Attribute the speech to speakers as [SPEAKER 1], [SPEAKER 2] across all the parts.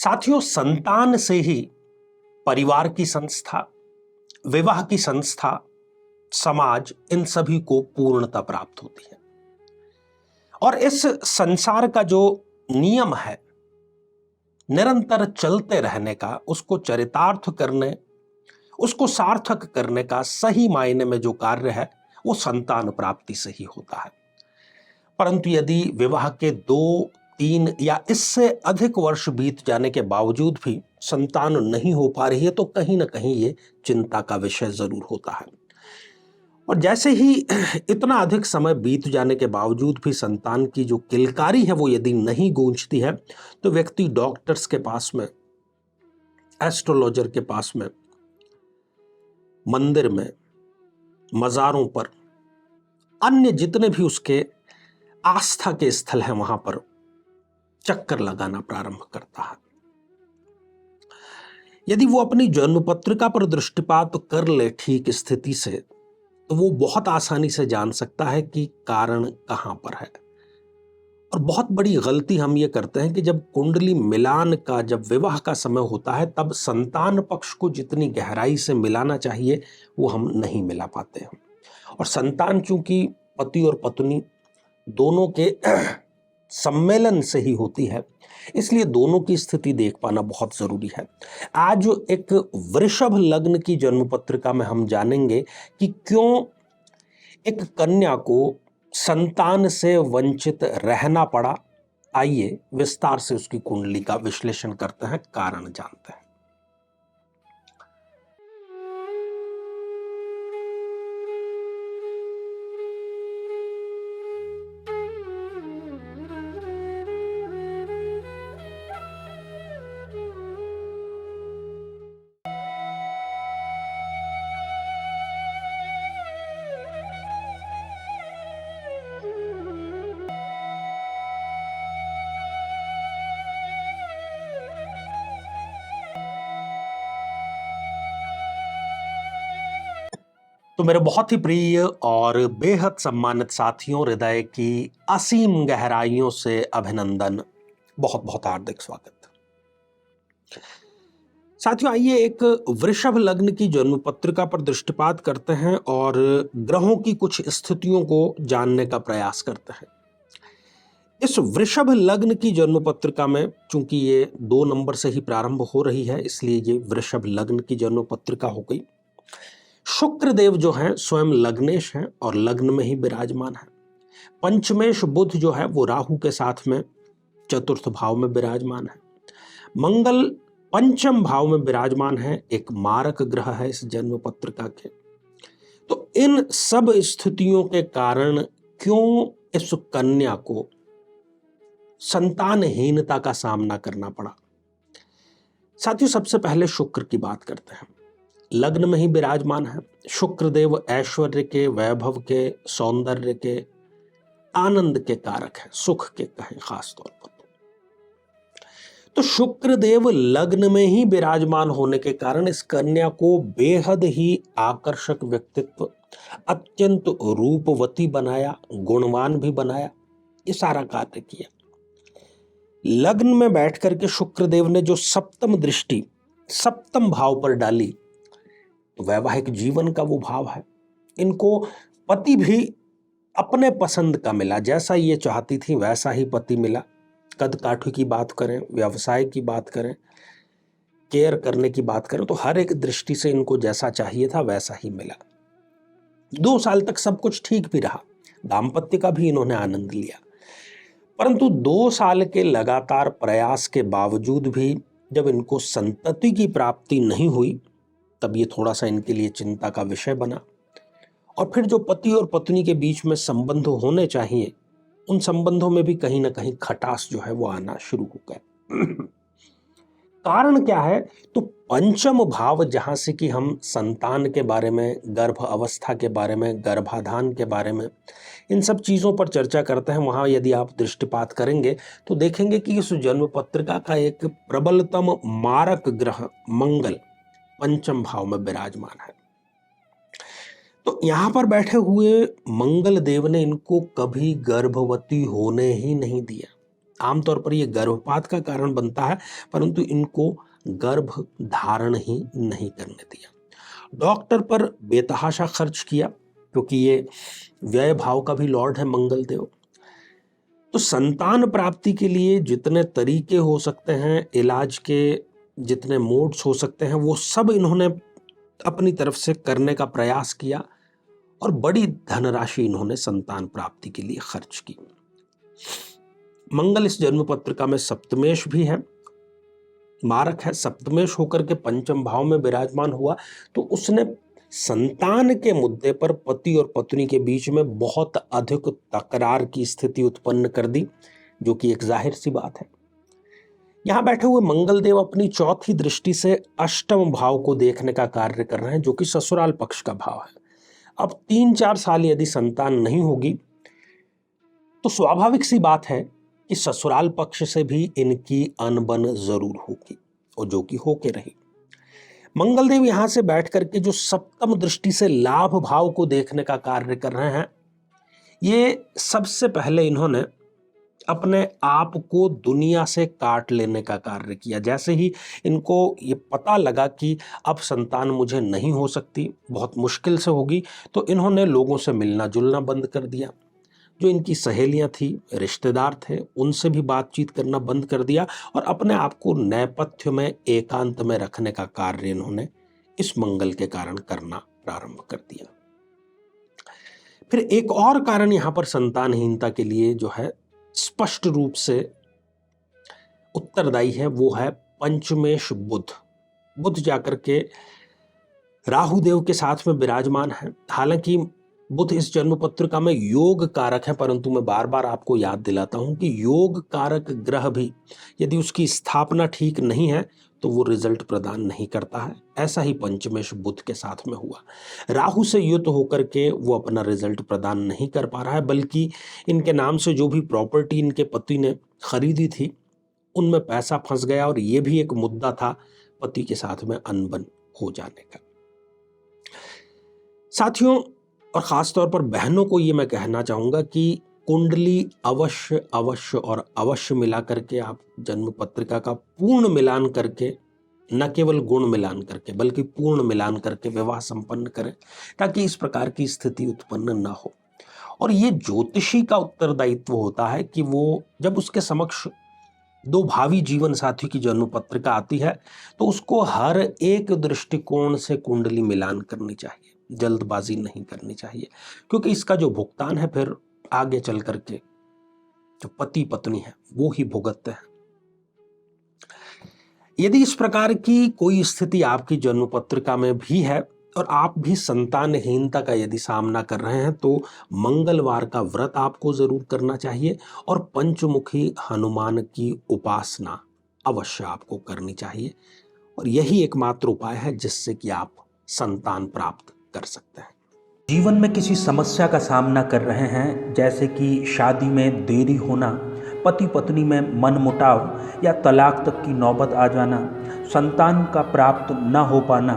[SPEAKER 1] साथियों, संतान से ही परिवार की संस्था, विवाह की संस्था, समाज, इन सभी को पूर्णता प्राप्त होती है। और इस संसार का जो नियम है निरंतर चलते रहने का, उसको चरितार्थ करने, उसको सार्थक करने का सही मायने में जो कार्य है वो संतान प्राप्ति से ही होता है। परंतु यदि विवाह के 2, 3 या इससे अधिक वर्ष बीत जाने के बावजूद भी संतान नहीं हो पा रही है तो कहीं ना कहीं ये चिंता का विषय जरूर होता है। और जैसे ही इतना अधिक समय बीत जाने के बावजूद भी संतान की जो किलकारी है वो यदि नहीं गूंजती है तो व्यक्ति डॉक्टर्स के पास में, एस्ट्रोलॉजर के पास में, मंदिर में, मज़ारों पर, अन्य जितने भी उसके आस्था के स्थल हैं वहां पर चक्कर लगाना प्रारंभ करता है। यदि वो अपनी जन्म पत्रिका पर दृष्टिपात कर ले ठीक स्थिति से तो वो बहुत आसानी से जान सकता है कि कारण कहां पर है। और बहुत बड़ी गलती हम ये करते हैं कि जब कुंडली मिलान का, जब विवाह का समय होता है तब संतान पक्ष को जितनी गहराई से मिलाना चाहिए वो हम नहीं मिला पाते हैं। और संतान चूंकि पति और पत्नी दोनों के सम्मेलन से ही होती है, इसलिए दोनों की स्थिति देख पाना बहुत जरूरी है। आज एक वृषभ लग्न की जन्म पत्रिका में हम जानेंगे कि क्यों एक कन्या को संतान से वंचित रहना पड़ा। आइए विस्तार से उसकी कुंडली का विश्लेषण करते हैं, कारण जानते हैं। तो मेरे बहुत ही प्रिय और बेहद सम्मानित साथियों, हृदय की असीम गहराइयों से अभिनंदन, बहुत बहुत हार्दिक स्वागत। साथियों, आइए एक वृषभ लग्न की जन्म पत्रिका पर दृष्टिपात करते हैं और ग्रहों की कुछ स्थितियों को जानने का प्रयास करते हैं। इस वृषभ लग्न की जन्म पत्रिका में चूंकि ये 2 नंबर से ही प्रारंभ हो रही है, इसलिए ये वृषभ लग्न की जन्म पत्रिका हो गई। शुक्र देव जो हैं स्वयं लग्नेश हैं और लग्न में ही विराजमान है। पंचमेश बुध जो है वो राहु के साथ में चतुर्थ भाव में विराजमान है। मंगल पंचम भाव में विराजमान है, एक मारक ग्रह है इस जन्म पत्रिका के। तो इन सब स्थितियों के कारण क्यों इस कन्या को संतानहीनता का सामना करना पड़ा। साथियों, सबसे पहले शुक्र की बात करते हैं। लग्न में ही विराजमान है। शुक्र देव ऐश्वर्य के, वैभव के, सौंदर्य के, आनंद के कारक है, सुख के कहें खास तौर पर। तो शुक्र देव लग्न में ही विराजमान होने के कारण इस कन्या को बेहद ही आकर्षक व्यक्तित्व, अत्यंत रूपवती बनाया, गुणवान भी बनाया, ये सारा कार्य किया। लग्न में बैठ करके शुक्र देव ने जो सप्तम दृष्टि सप्तम भाव पर डाली, वैवाहिक जीवन का वो भाव है। इनको पति भी अपने पसंद का मिला, जैसा ये चाहती थी वैसा ही पति मिला। कद काठी की बात करें, व्यवसाय की बात करें, केयर करने की बात करें, तो हर एक दृष्टि से इनको जैसा चाहिए था वैसा ही मिला। 2 साल तक सब कुछ ठीक भी रहा, दाम्पत्य का भी इन्होंने आनंद लिया। परंतु 2 साल के लगातार प्रयास के बावजूद भी जब इनको संतति की प्राप्ति नहीं हुई तब ये थोड़ा सा इनके लिए चिंता का विषय बना। और फिर जो पति और पत्नी के बीच में संबंध होने चाहिए, उन संबंधों में भी कहीं ना कहीं खटास जो है वो आना शुरू हो गया। कारण क्या है? तो पंचम भाव, जहां से कि हम संतान के बारे में, गर्भ अवस्था के बारे में, गर्भाधान के बारे में, इन सब चीजों पर चर्चा करते हैं, वहां यदि आप दृष्टिपात करेंगे तो देखेंगे कि इस जन्म पत्रिका का एक प्रबलतम मारक ग्रह मंगल पंचम भाव में विराजमान है। तो यहां पर बैठे हुए मंगल देव ने इनको कभी गर्भवती होने ही नहीं दिया। आमतौर पर यह गर्भपात का कारण बनता है, परंतु इनको गर्भ धारण ही नहीं करने दिया। डॉक्टर पर बेतहाशा खर्च किया, क्योंकि ये व्यय भाव का भी लॉर्ड है मंगल देव। तो संतान प्राप्ति के लिए जितने तरीके हो सकते हैं, इलाज के जितने मोड्स हो सकते हैं, वो सब इन्होंने अपनी तरफ से करने का प्रयास किया और बड़ी धनराशि इन्होंने संतान प्राप्ति के लिए खर्च की। मंगल इस जन्म पत्रिका में सप्तमेश भी है, मारक है। सप्तमेश होकर के पंचम भाव में विराजमान हुआ तो उसने संतान के मुद्दे पर पति और पत्नी के बीच में बहुत अधिक तकरार की स्थिति उत्पन्न कर दी, जो कि एक जाहिर सी बात है। यहां बैठे हुए मंगल देव अपनी चौथी दृष्टि से अष्टम भाव को देखने का कार्य कर रहे हैं, जो कि ससुराल पक्ष का भाव है। अब 3-4 साल यदि संतान नहीं होगी तो स्वाभाविक सी बात है कि ससुराल पक्ष से भी इनकी अनबन जरूर होगी, और जो कि होके रही। मंगल देव यहां से बैठ करके जो सप्तम दृष्टि से लाभ भाव को देखने का कार्य कर रहे हैं, ये सबसे पहले इन्होंने अपने आप को दुनिया से काट लेने का कार्य किया। जैसे ही इनको ये पता लगा कि अब संतान मुझे नहीं हो सकती, बहुत मुश्किल से होगी, तो इन्होंने लोगों से मिलना जुलना बंद कर दिया। जो इनकी सहेलियां थी, रिश्तेदार थे, उनसे भी बातचीत करना बंद कर दिया और अपने आप को नेपथ्य में, एकांत में रखने का कार्य इन्होंने इस मंगल के कारण करना प्रारंभ कर दिया। फिर एक और कारण यहां पर संतानहीनता के लिए जो है स्पष्ट रूप से उत्तरदायी है, वो है पंचमेश बुध। बुध जाकर के राहुदेव के साथ में विराजमान है। हालांकि बुध इस जन्म पत्रिका में योग कारक है, परंतु मैं बार बार आपको याद दिलाता हूं कि योग कारक ग्रह भी यदि उसकी स्थापना ठीक नहीं है तो वो रिजल्ट प्रदान नहीं करता है। ऐसा ही पंचमेश बुध के साथ में हुआ। राहु से युत होकर के वो अपना रिजल्ट प्रदान नहीं कर पा रहा है, बल्कि इनके नाम से जो भी प्रॉपर्टी इनके पति ने खरीदी थी उनमें पैसा फंस गया, और ये भी एक मुद्दा था पति के साथ में अनबन हो जाने का। साथियों, और खासतौर पर बहनों को ये मैं कहना चाहूंगा कि कुंडली अवश्य अवश्य और अवश्य मिला करके आप जन्म पत्रिका का पूर्ण मिलान करके, न केवल गुण मिलान करके बल्कि पूर्ण मिलान करके विवाह संपन्न करें, ताकि इस प्रकार की स्थिति उत्पन्न न हो। और ये ज्योतिषी का उत्तरदायित्व होता है कि वो जब उसके समक्ष दो भावी जीवन साथी की जन्म पत्रिका आती है तो उसको हर एक दृष्टिकोण से कुंडली मिलान करनी चाहिए, जल्दबाजी नहीं करनी चाहिए, क्योंकि इसका जो भुगतान है फिर आगे चल करके जो पति पत्नी है वो ही भुगतते हैं। यदि इस प्रकार की कोई स्थिति आपकी जन्म पत्रिका में भी है और आप भी संतानहीनता का यदि सामना कर रहे हैं, तो मंगलवार का व्रत आपको जरूर करना चाहिए और पंचमुखी हनुमान की उपासना अवश्य आपको करनी चाहिए, और यही एकमात्र उपाय है जिससे कि आप संतान प्राप्त कर सकते हैं।
[SPEAKER 2] जीवन में किसी समस्या का सामना कर रहे हैं, जैसे कि शादी में देरी होना, पति पत्नी में मनमुटाव या तलाक तक की नौबत आ जाना, संतान का प्राप्त न हो पाना,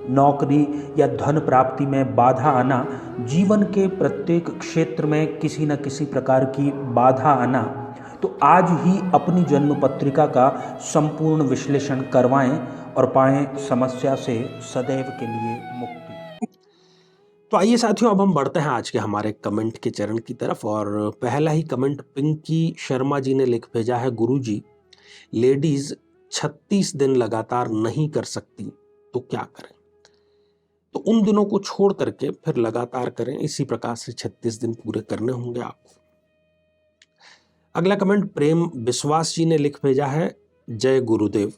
[SPEAKER 2] नौकरी या धन प्राप्ति में बाधा आना, जीवन के प्रत्येक क्षेत्र में किसी न किसी प्रकार की बाधा आना, तो आज ही अपनी जन्म पत्रिका का संपूर्ण विश्लेषण करवाएं और पाएं समस्या से सदैव के लिए मुक्ति।
[SPEAKER 1] तो आइए साथियों, अब हम बढ़ते हैं आज के हमारे कमेंट के चरण की तरफ। और पहला ही कमेंट पिंकी शर्मा जी ने लिख भेजा है, गुरुजी लेडीज 36 दिन लगातार नहीं कर सकती तो क्या करें? तो उन दिनों को छोड़ करके फिर लगातार करें, इसी प्रकार से 36 दिन पूरे करने होंगे आपको। अगला कमेंट प्रेम विश्वास जी ने लिख भेजा है, जय गुरुदेव।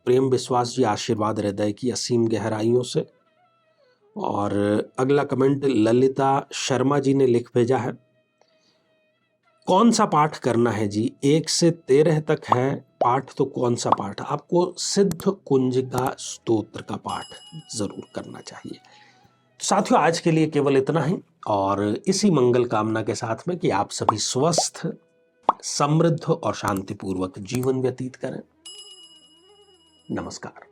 [SPEAKER 1] प्रेम विश्वास जी, आशीर्वाद हृदय की असीम गहराइयों से। और अगला कमेंट ललिता शर्मा जी ने लिख भेजा है, कौन सा पाठ करना है जी? 1 से 13 तक है पाठ, तो कौन सा पाठ? आपको सिद्ध कुंजिका स्तोत्र का पाठ जरूर करना चाहिए। साथियों, आज के लिए केवल इतना ही, और इसी मंगल कामना के साथ में कि आप सभी स्वस्थ, समृद्ध और शांतिपूर्वक जीवन व्यतीत करें। नमस्कार।